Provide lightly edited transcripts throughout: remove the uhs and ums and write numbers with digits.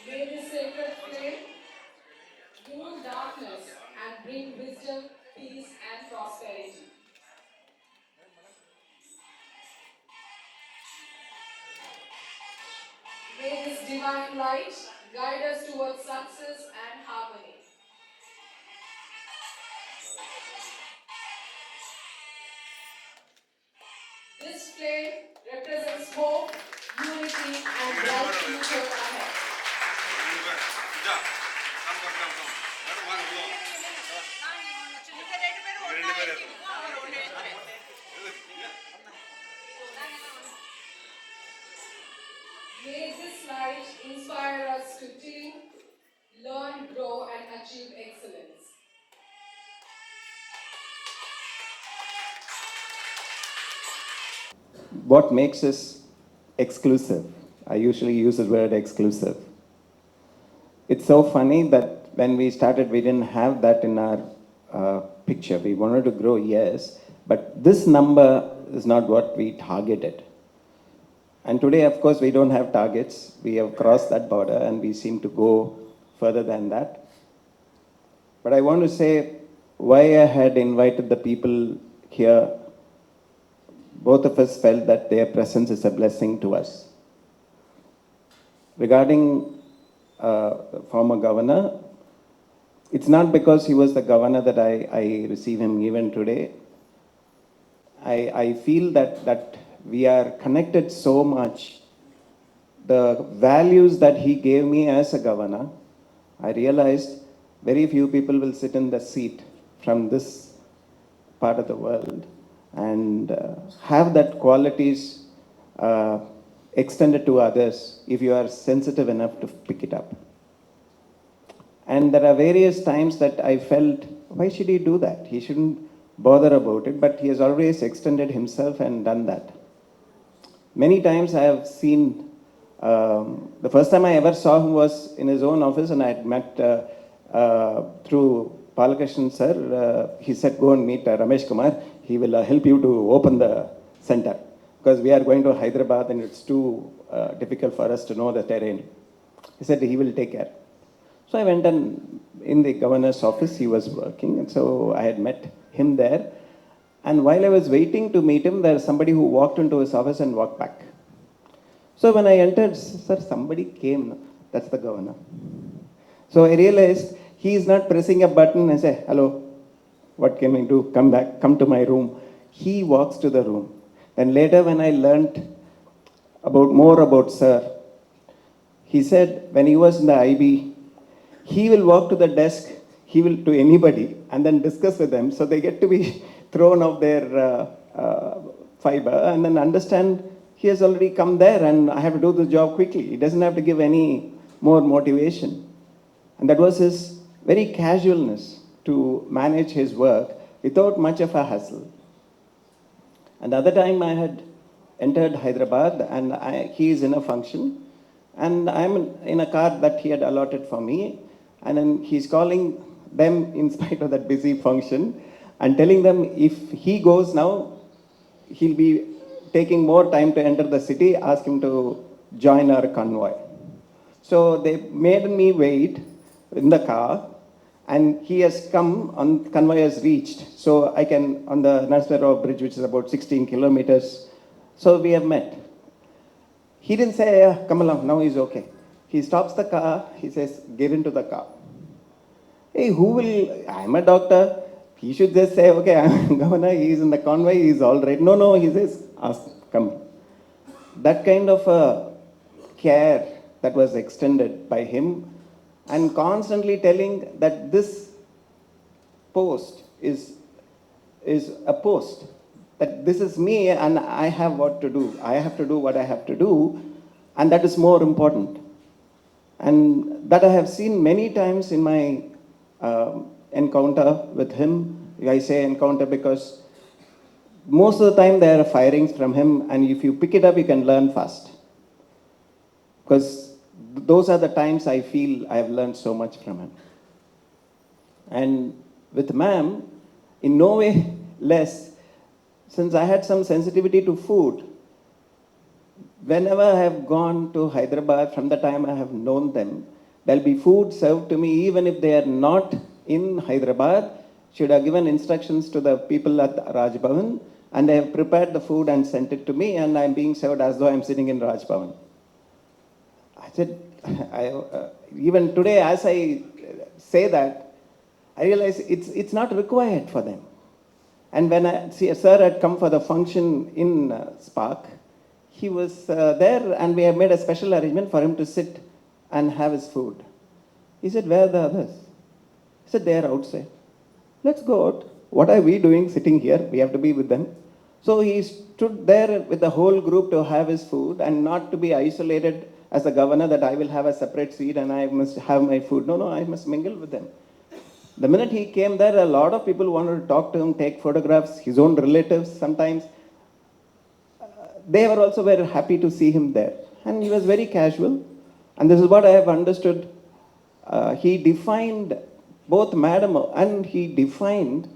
May this sacred flame remove darkness and bring wisdom, peace, and prosperity. May this divine light guide us towards success and harmony. This flame represents hope, unity, and bright future ahead. May this light inspire us to think, learn, grow, and achieve excellence. What makes us exclusive? I usually use the word exclusive. It's so funny that when we started, we didn't have that in our picture. We wanted to grow, yes, but this number is not what we targeted. And today, of course, we don't have targets. We have crossed that border and we seem to go further than that. But I want to say why I had invited the people here. Both of us felt that their presence is a blessing to us. Regarding the former governor, it's not because he was the governor that I receive him even today. I feel that we are connected so much. The values that he gave me as a governor, I realized very few people will sit in the seat from this part of the world and have that qualities extended to others if you are sensitive enough to pick it up. And there are various times that I felt, why should he do that? He shouldn't bother about it, but he has always extended himself and done that. Many times I have seen, the first time I ever saw him was in his own office, and I had met through Palakrishan sir. He said, go and meet Ramesh Kumar. He will help you to open the center, because we are going to Hyderabad and it's too difficult for us to know the terrain. He said he will take care. So I went and in the governor's office, he was working, and so I had met him there. And while I was waiting to meet him, there was somebody who walked into his office and walked back. So when I entered, sir, somebody came. That's the governor. So I realized he is not pressing a button and say, hello, what can I do? Come back, come to my room. He walks to the room. And later when I learnt more about sir, he said when he was in the IB, he will walk to the desk, he will to anybody and then discuss with them, so they get to be thrown off their fiber and then understand he has already come there and I have to do the job quickly. He doesn't have to give any more motivation. And that was his very casualness to manage his work without much of a hustle. And the other time I had entered Hyderabad and he is in a function and I'm in a car that he had allotted for me, and then he's calling them in spite of that busy function and telling them if he goes now, he'll be taking more time to enter the city, ask him to join our convoy. So they made me wait in the car, and he has come, on convoy has reached. So I can, on the Narasimhan bridge, which is about 16 kilometers, so we have met. He didn't say, yeah, come along, now he's okay. He stops the car, he says, get into the car. Hey, I'm a doctor. He should just say, okay, I'm governor, he's in the convoy, he's all right. No, he says, ask, come. That kind of care that was extended by him, and constantly telling that this post is a post, that this is me and I have what to do. I have to do what I have to do, and that is more important. And that I have seen many times in my encounter with him. I say encounter because most of the time there are firings from him, and if you pick it up, you can learn fast. Because those are the times I feel I have learned so much from him. And with ma'am, in no way less, since I had some sensitivity to food, whenever I have gone to Hyderabad, from the time I have known them, there'll be food served to me, even if they are not in Hyderabad. Should have given instructions to the people at Raj Bhavan, and they have prepared the food and sent it to me, and I'm being served as though I'm sitting in Raj Bhavan. I said, even today, as I say that, I realize it's not required for them. And when a sir had come for the function in SPARRC, he was there, and we have made a special arrangement for him to sit and have his food. He said, where are the others? He said, they are outside. Let's go out. What are we doing sitting here? We have to be with them. So he stood there with the whole group to have his food and not to be isolated as a governor that I will have a separate seat and I must have my food. No, I must mingle with them. The minute he came there, a lot of people wanted to talk to him, take photographs, his own relatives sometimes. They were also very happy to see him there. And he was very casual. And this is what I have understood. He defined both madam and he defined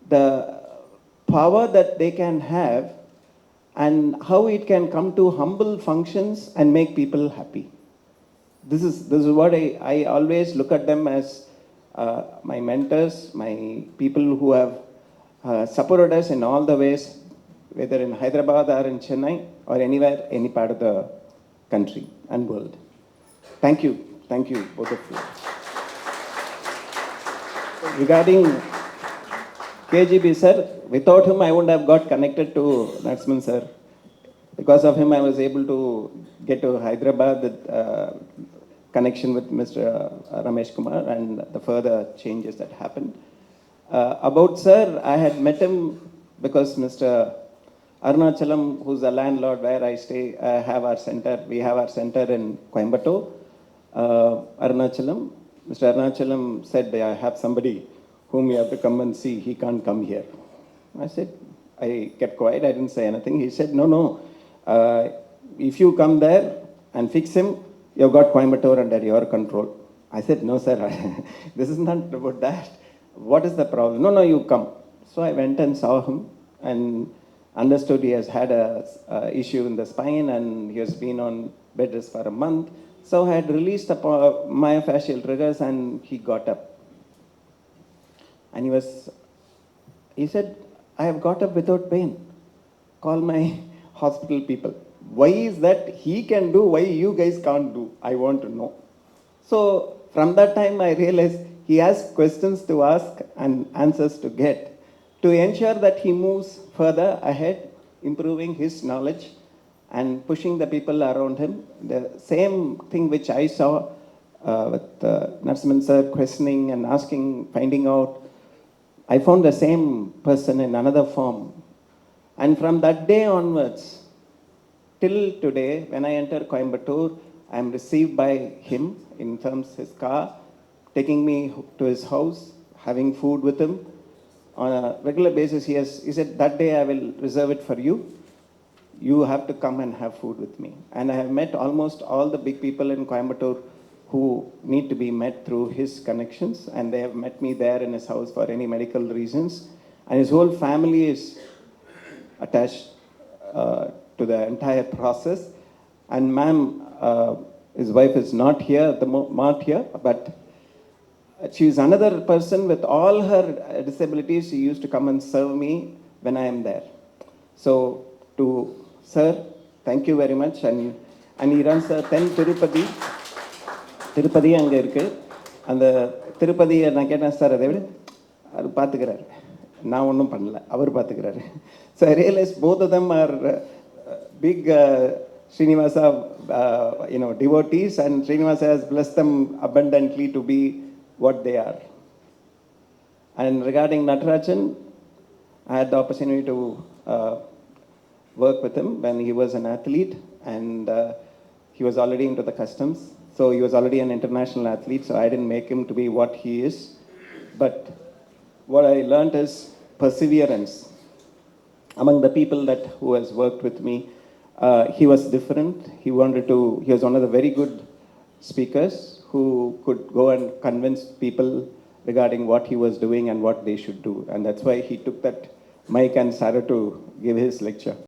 the power that they can have and how it can come to humble functions and make people happy. This is what I always look at them as my mentors, my people who have supported us in all the ways, whether in Hyderabad or in Chennai or anywhere, any part of the country and world. Thank you, both of you. Regarding KGB sir, without him I wouldn't have got connected to Narasimhan sir. Because of him I was able to get to Hyderabad with connection with Mr. Ramesh Kumar and the further changes that happened. About sir, I had met him because Mr. Arunachalam, who's the landlord where I stay, we have our center in Coimbatore. Arunachalam, Mr. Arunachalam said, I have somebody whom you have to come and see, he can't come here. I said, I kept quiet, I didn't say anything. He said, no, if you come there and fix him, you've got Coimbatore under your control. I said, no sir, this is not about that. What is the problem? No, you come. So I went and saw him and understood he has had a issue in the spine and he has been on bed rest for a month. So I had released the myofascial triggers and he got up. And he said, I have got up without pain. Call my hospital people. Why is that he can do, why you guys can't do? I want to know. So from that time I realized he has questions to ask and answers to get to ensure that he moves further ahead, improving his knowledge and pushing the people around him. The same thing which I saw with Narasimhan sir questioning and asking, finding out, I found the same person in another form. And from that day onwards, till today, when I enter Coimbatore, I am received by him in terms of his car, taking me to his house, having food with him. On a regular basis, he said, that day I will reserve it for you. You have to come and have food with me. And I have met almost all the big people in Coimbatore who need to be met through his connections. And they have met me there in his house for any medical reasons. And his whole family is attached to the entire process. And ma'am, his wife is not here, but she is another person with all her disabilities. She used to come and serve me when I am there. So to sir, thank you very much. And he runs the 10 Tirupati அங்கே இருக்குது. அந்த திருப்பதியை நான் கேட்டேன் sir, அதை விட அவர் பார்த்துக்கிறாரு, நான் ஒன்றும் பண்ணல, அவர் பார்த்துக்கிறாரு. So I realise both of them are big Srinivasa devotees, and Srinivasa has blessed them abundantly to be what they are. And regarding Natarajan, I had the opportunity to work with him when he was an athlete, and he was already into the customs. So he was already an international athlete, so I didn't make him to be what he is. But what I learned is perseverance. Among the people who has worked with me, he was different. He was one of the very good speakers who could go and convince people regarding what he was doing and what they should do. And that's why he took that mic and started to give his lecture.